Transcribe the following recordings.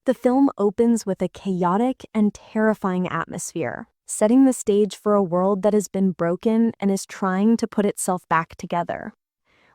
The film opens with a chaotic and terrifying atmosphere, setting the stage for a world that has been broken and is trying to put itself back together.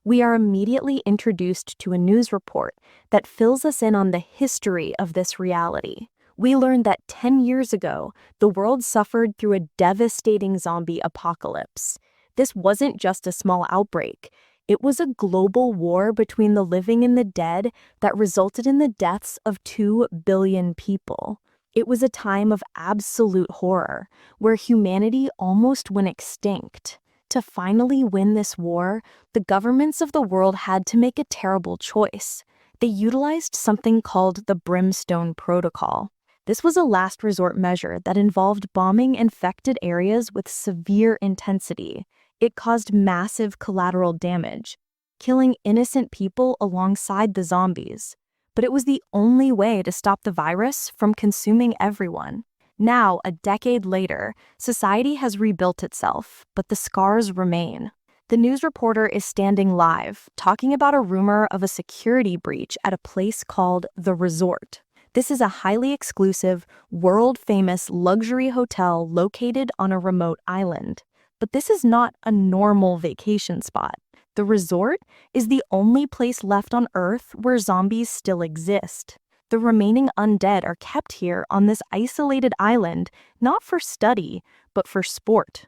We are immediately introduced to a news report that fills us in on the history of this reality. We learn that 10 years ago, the world suffered through a devastating zombie apocalypse. This wasn't just a small outbreak. It was a global war between the living and the dead that resulted in the deaths of 2 billion people. It was a time of absolute horror, where humanity almost went extinct. To finally win this war, the governments of the world had to make a terrible choice. They utilized something called the Brimstone Protocol. This was a last resort measure that involved bombing infected areas with severe intensity. It caused massive collateral damage, killing innocent people alongside the zombies. But it was the only way to stop the virus from consuming everyone. Now, a decade later, society has rebuilt itself, but the scars remain. The news reporter is standing live, talking about a rumor of a security breach at a place called the Resort. This is a highly exclusive, world-famous luxury hotel located on a remote island. But this is not a normal vacation spot. The Resort is the only place left on Earth where zombies still exist. The remaining undead are kept here on this isolated island, not for study, but for sport.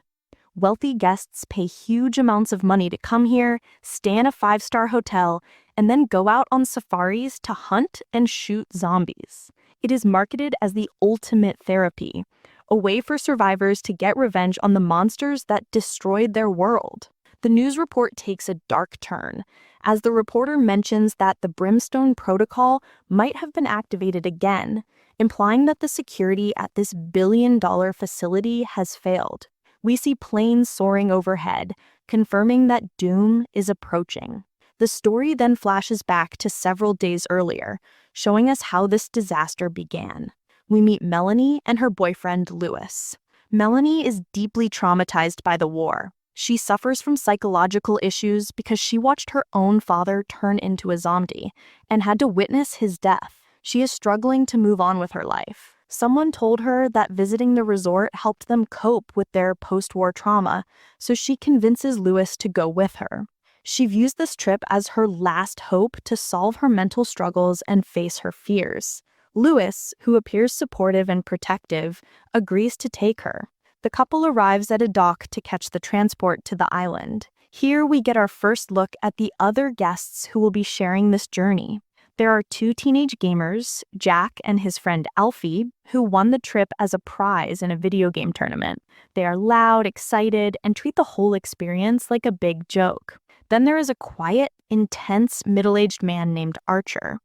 Wealthy guests pay huge amounts of money to come here, stay in a 5-star hotel, and then go out on safaris to hunt and shoot zombies. It is marketed as the ultimate therapy, a way for survivors to get revenge on the monsters that destroyed their world. The news report takes a dark turn, as the reporter mentions that the Brimstone Protocol might have been activated again, implying that the security at this billion-dollar facility has failed. We see planes soaring overhead, confirming that doom is approaching. The story then flashes back to several days earlier, showing us how this disaster began. We meet Melanie and her boyfriend, Lewis. Melanie is deeply traumatized by the war. She suffers from psychological issues because she watched her own father turn into a zombie and had to witness his death. She is struggling to move on with her life. Someone told her that visiting the resort helped them cope with their post-war trauma, so she convinces Lewis to go with her. She views this trip as her last hope to solve her mental struggles and face her fears. Lewis, who appears supportive and protective, agrees to take her. The couple arrives at a dock to catch the transport to the island. Here we get our first look at the other guests who will be sharing this journey. There are 2 teenage gamers, Jack and his friend Alfie, who won the trip as a prize in a video game tournament. They are loud, excited, and treat the whole experience like a big joke. Then there is a quiet, intense, middle-aged man named Archer.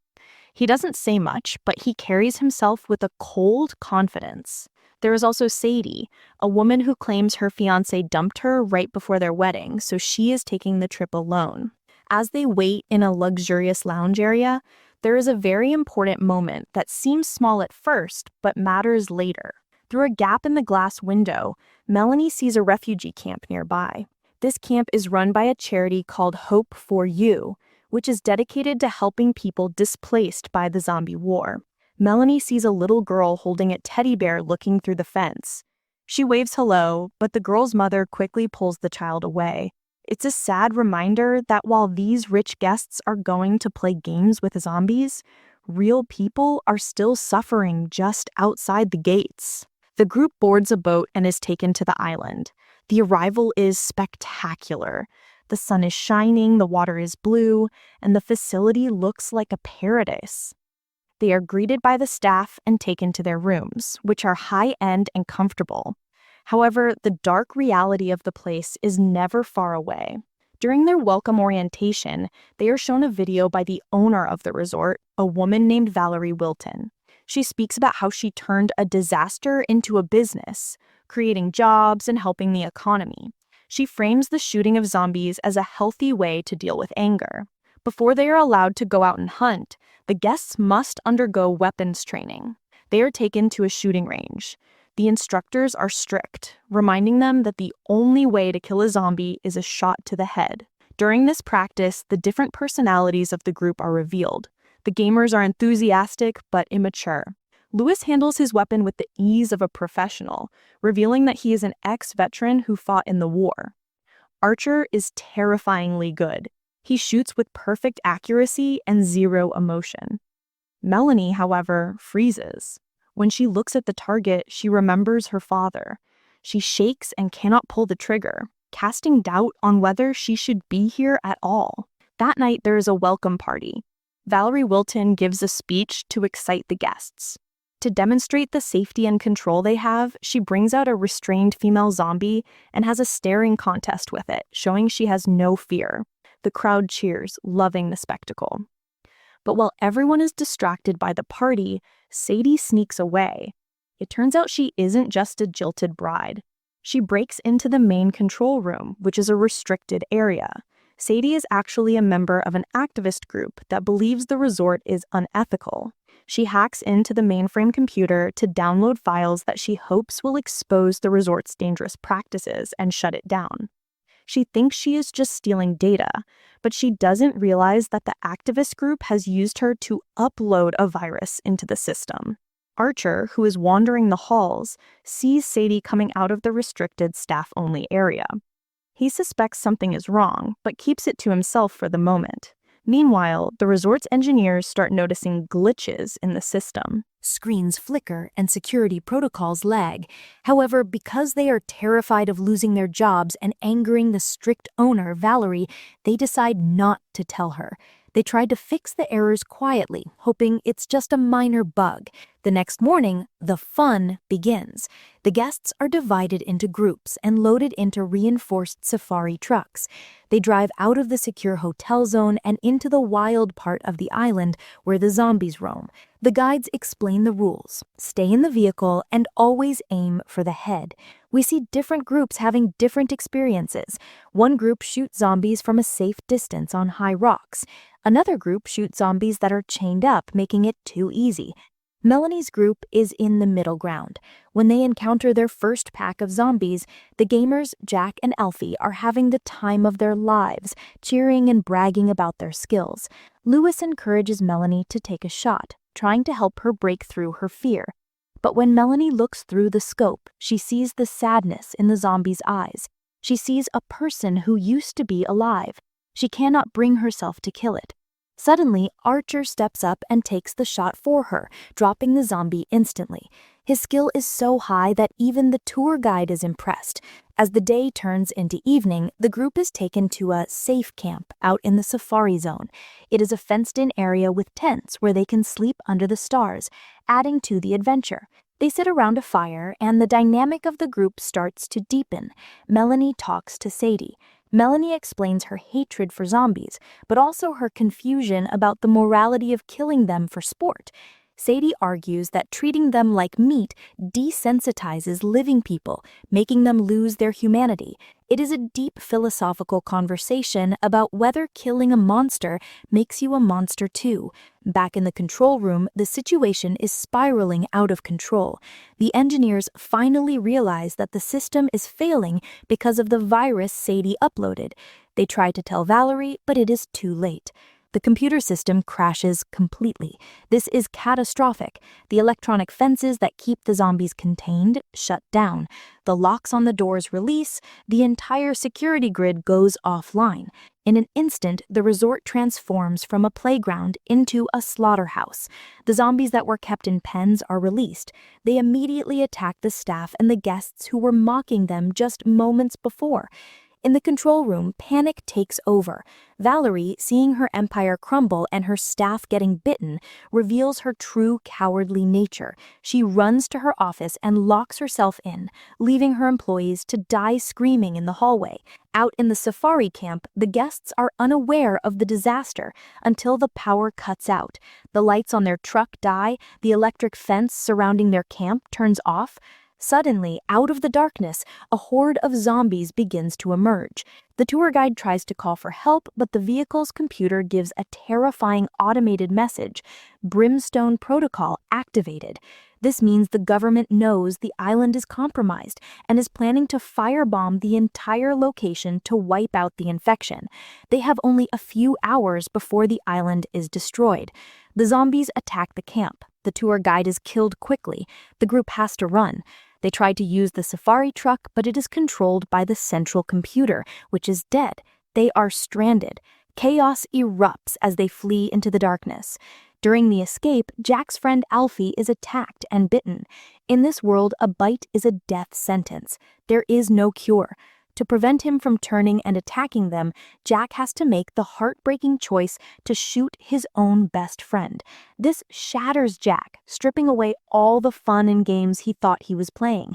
He doesn't say much, but he carries himself with a cold confidence. There is also Sadie, a woman who claims her fiancé dumped her right before their wedding, so she is taking the trip alone. As they wait in a luxurious lounge area, there is a very important moment that seems small at first, but matters later. Through a gap in the glass window, Melanie sees a refugee camp nearby. This camp is run by a charity called Hope for You, which is dedicated to helping people displaced by the zombie war. Melanie sees a little girl holding a teddy bear looking through the fence. She waves hello, but the girl's mother quickly pulls the child away. It's a sad reminder that while these rich guests are going to play games with zombies, real people are still suffering just outside the gates. The group boards a boat and is taken to the island. The arrival is spectacular. The sun is shining, the water is blue, and the facility looks like a paradise. They are greeted by the staff and taken to their rooms, which are high-end and comfortable. However, the dark reality of the place is never far away. During their welcome orientation, they are shown a video by the owner of the resort, a woman named Valerie Wilton. She speaks about how she turned a disaster into a business, creating jobs and helping the economy. She frames the shooting of zombies as a healthy way to deal with anger. Before they are allowed to go out and hunt, the guests must undergo weapons training. They are taken to a shooting range. The instructors are strict, reminding them that the only way to kill a zombie is a shot to the head. During this practice, the different personalities of the group are revealed. The gamers are enthusiastic but immature. Lewis handles his weapon with the ease of a professional, revealing that he is an ex-veteran who fought in the war. Archer is terrifyingly good. He shoots with perfect accuracy and zero emotion. Melanie, however, freezes. When she looks at the target, she remembers her father. She shakes and cannot pull the trigger, casting doubt on whether she should be here at all. That night, there is a welcome party. Valerie Wilton gives a speech to excite the guests. To demonstrate the safety and control they have, she brings out a restrained female zombie and has a staring contest with it, showing she has no fear. The crowd cheers, loving the spectacle. But while everyone is distracted by the party, Sadie sneaks away. It turns out she isn't just a jilted bride. She breaks into the main control room, which is a restricted area. Sadie is actually a member of an activist group that believes the resort is unethical. She hacks into the mainframe computer to download files that she hopes will expose the resort's dangerous practices and shut it down. She thinks she is just stealing data, but she doesn't realize that the activist group has used her to upload a virus into the system. Archer, who is wandering the halls, sees Sadie coming out of the restricted staff-only area. He suspects something is wrong, but keeps it to himself for the moment. Meanwhile, the resort's engineers start noticing glitches in the system. Screens flicker and security protocols lag. However, because they are terrified of losing their jobs and angering the strict owner, Valerie, they decide not to tell her. They tried to fix the errors quietly, hoping it's just a minor bug. The next morning, the fun begins. The guests are divided into groups and loaded into reinforced safari trucks. They drive out of the secure hotel zone and into the wild part of the island where the zombies roam. The guides explain the rules. Stay in the vehicle and always aim for the head. We see different groups having different experiences. One group shoots zombies from a safe distance on high rocks. Another group shoots zombies that are chained up, making it too easy. Melanie's group is in the middle ground. When they encounter their first pack of zombies, the gamers, Jack and Alfie, are having the time of their lives, cheering and bragging about their skills. Lewis encourages Melanie to take a shot, trying to help her break through her fear. But when Melanie looks through the scope, she sees the sadness in the zombie's eyes. She sees a person who used to be alive. She cannot bring herself to kill it. Suddenly, Archer steps up and takes the shot for her, dropping the zombie instantly. His skill is so high that even the tour guide is impressed. As the day turns into evening, the group is taken to a safe camp out in the safari zone. It is a fenced-in area with tents where they can sleep under the stars, adding to the adventure. They sit around a fire, and the dynamic of the group starts to deepen. Melanie talks to Sadie. Melanie explains her hatred for zombies, but also her confusion about the morality of killing them for sport. Sadie argues that treating them like meat desensitizes living people, making them lose their humanity. It is a deep philosophical conversation about whether killing a monster makes you a monster too. Back in the control room, the situation is spiraling out of control. The engineers finally realize that the system is failing because of the virus Sadie uploaded. They try to tell Valerie, but it is too late. The computer system crashes completely. This is catastrophic. The electronic fences that keep the zombies contained shut down. The locks on the doors release. The entire security grid goes offline. In an instant, the resort transforms from a playground into a slaughterhouse. The zombies that were kept in pens are released. They immediately attack the staff and the guests who were mocking them just moments before. In the control room, panic takes over. Valerie, seeing her empire crumble and her staff getting bitten, reveals her true cowardly nature. She runs to her office and locks herself in, leaving her employees to die screaming in the hallway. Out in the safari camp, the guests are unaware of the disaster until the power cuts out. The lights on their truck die, the electric fence surrounding their camp turns off. Suddenly, out of the darkness, a horde of zombies begins to emerge. The tour guide tries to call for help, but the vehicle's computer gives a terrifying automated message: Brimstone Protocol activated. This means the government knows the island is compromised and is planning to firebomb the entire location to wipe out the infection. They have only a few hours before the island is destroyed. The zombies attack the camp. The tour guide is killed quickly. The group has to run. They try to use the safari truck, but it is controlled by the central computer, which is dead. They are stranded. Chaos erupts as they flee into the darkness. During the escape, Jack's friend Alfie is attacked and bitten. In this world, a bite is a death sentence. There is no cure. To prevent him from turning and attacking them, Jack has to make the heartbreaking choice to shoot his own best friend. This shatters Jack, stripping away all the fun and games he thought he was playing.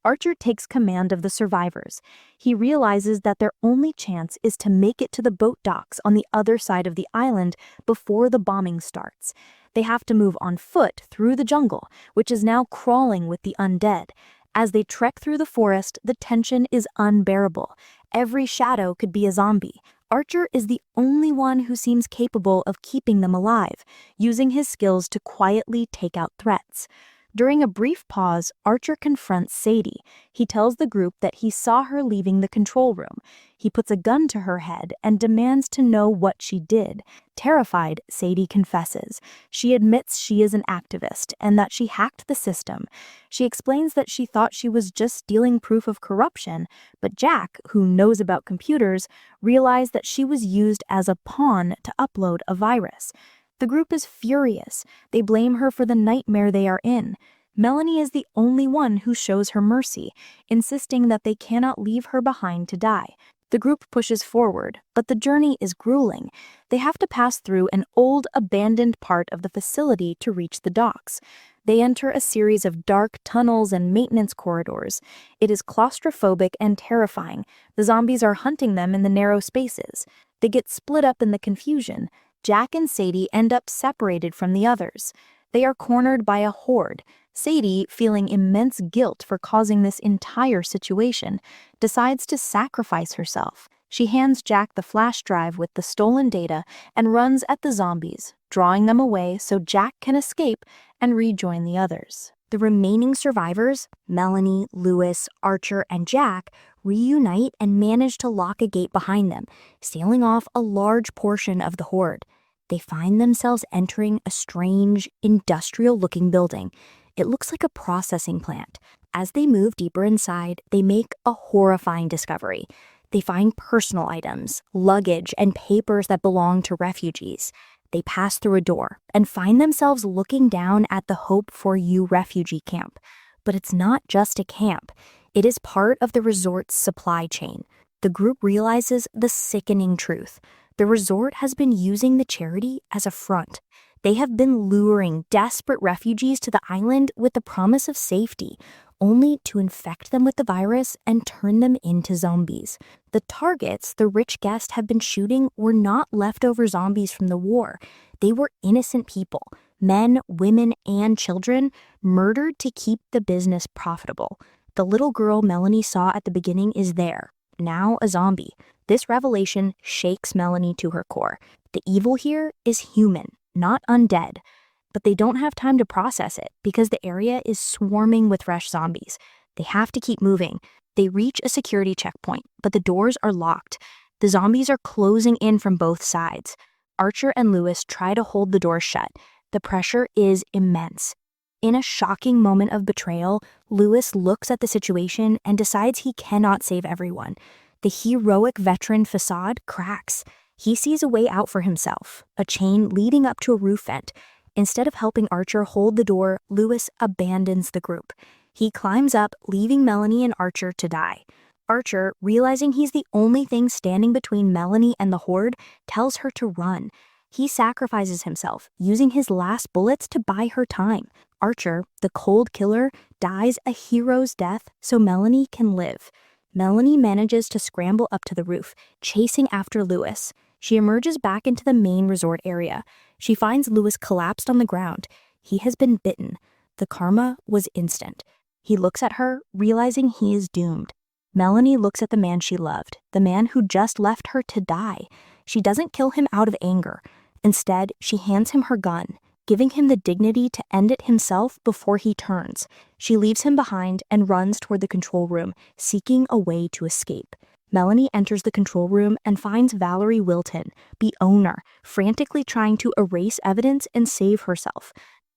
Archer takes command of the survivors. He realizes that their only chance is to make it to the boat docks on the other side of the island before the bombing starts. They have to move on foot through the jungle, which is now crawling with the undead. As they trek through the forest, the tension is unbearable. Every shadow could be a zombie. Archer is the only one who seems capable of keeping them alive, using his skills to quietly take out threats. During a brief pause, Archer confronts Sadie. He tells the group that he saw her leaving the control room. He puts a gun to her head and demands to know what she did. Terrified, Sadie confesses. She admits she is an activist and that she hacked the system. She explains that she thought she was just stealing proof of corruption, but Jack, who knows about computers, realized that she was used as a pawn to upload a virus. The group is furious. They blame her for the nightmare they are in. Melanie is the only one who shows her mercy, insisting that they cannot leave her behind to die. The group pushes forward, but the journey is grueling. They have to pass through an old, abandoned part of the facility to reach the docks. They enter a series of dark tunnels and maintenance corridors. It is claustrophobic and terrifying. The zombies are hunting them in the narrow spaces. They get split up in the confusion. Jack and Sadie end up separated from the others. They are cornered by a horde. Sadie, feeling immense guilt for causing this entire situation, decides to sacrifice herself. She hands Jack the flash drive with the stolen data and runs at the zombies, drawing them away so Jack can escape and rejoin the others. The remaining survivors, Melanie, Lewis, Archer, and Jack, reunite and manage to lock a gate behind them, sealing off a large portion of the horde. They find themselves entering a strange, industrial-looking building. It looks like a processing plant. As they move deeper inside, they make a horrifying discovery. They find personal items, luggage, and papers that belong to refugees. They pass through a door and find themselves looking down at the Hope for You refugee camp. But it's not just a camp. It is part of the resort's supply chain. The group realizes the sickening truth. The resort has been using the charity as a front. They have been luring desperate refugees to the island with the promise of safety, only to infect them with the virus and turn them into zombies. The targets the rich guests have been shooting were not leftover zombies from the war. They were innocent people, men, women, and children, murdered to keep the business profitable. The little girl Melanie saw at the beginning is there, now a zombie. This revelation shakes Melanie to her core. The evil here is human, not undead. But they don't have time to process it because the area is swarming with fresh zombies. They have to keep moving. They reach a security checkpoint, but the doors are locked. The zombies are closing in from both sides. Archer and Lewis try to hold the doors shut. The pressure is immense. In a shocking moment of betrayal, Lewis looks at the situation and decides he cannot save everyone. The heroic veteran facade cracks. He sees a way out for himself, a chain leading up to a roof vent. Instead of helping Archer hold the door, Lewis abandons the group. He climbs up, leaving Melanie and Archer to die. Archer, realizing he's the only thing standing between Melanie and the horde, tells her to run. He sacrifices himself, using his last bullets to buy her time. Archer, the cold killer, dies a hero's death so Melanie can live. Melanie manages to scramble up to the roof, chasing after Lewis. She emerges back into the main resort area. She finds Lewis collapsed on the ground. He has been bitten. The karma was instant. He looks at her, realizing he is doomed. Melanie looks at the man she loved, the man who just left her to die. She doesn't kill him out of anger. Instead, she hands him her gun, giving him the dignity to end it himself before he turns. She leaves him behind and runs toward the control room, seeking a way to escape. Melanie enters the control room and finds Valerie Wilton, the owner, frantically trying to erase evidence and save herself.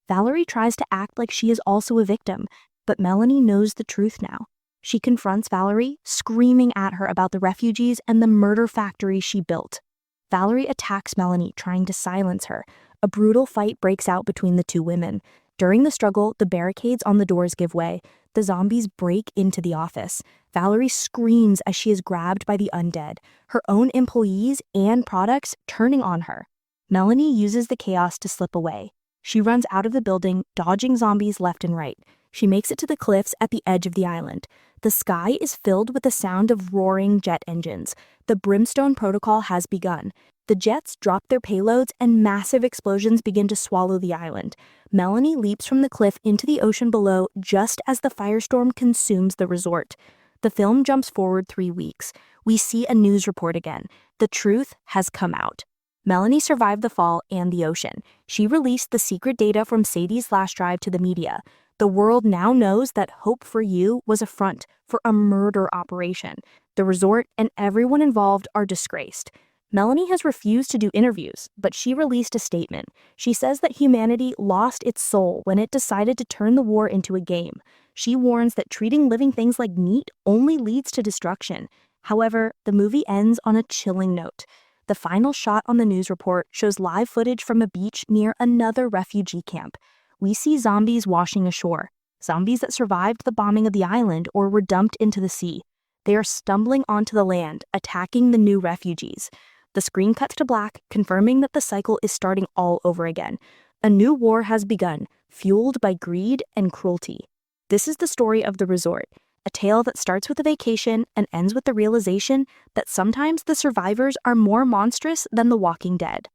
Valerie tries to act like she is also a victim, but Melanie knows the truth now. She confronts Valerie, screaming at her about the refugees and the murder factory she built. Valerie attacks Melanie, trying to silence her. A brutal fight breaks out between the two women. During the struggle, the barricades on the doors give way. The zombies break into the office. Valerie screams as she is grabbed by the undead, her own employees and products turning on her. Melanie uses the chaos to slip away. She runs out of the building, dodging zombies left and right. She makes it to the cliffs at the edge of the island. The sky is filled with the sound of roaring jet engines. The Brimstone Protocol has begun. The jets drop their payloads and massive explosions begin to swallow the island. Melanie leaps from the cliff into the ocean below just as the firestorm consumes the resort. The film jumps forward 3 weeks. We see a news report again. The truth has come out. Melanie survived the fall and the ocean. She released the secret data from Sadie's flash drive to the media. The world now knows that Hope for You was a front for a murder operation. The resort and everyone involved are disgraced. Melanie has refused to do interviews, but she released a statement. She says that humanity lost its soul when it decided to turn the war into a game. She warns that treating living things like meat only leads to destruction. However, the movie ends on a chilling note. The final shot on the news report shows live footage from a beach near another refugee camp. We see zombies washing ashore, zombies that survived the bombing of the island or were dumped into the sea. They are stumbling onto the land, attacking the new refugees. The screen cuts to black, confirming that the cycle is starting all over again. A new war has begun, fueled by greed and cruelty. This is the story of The Resort, a tale that starts with a vacation and ends with the realization that sometimes the survivors are more monstrous than the walking dead.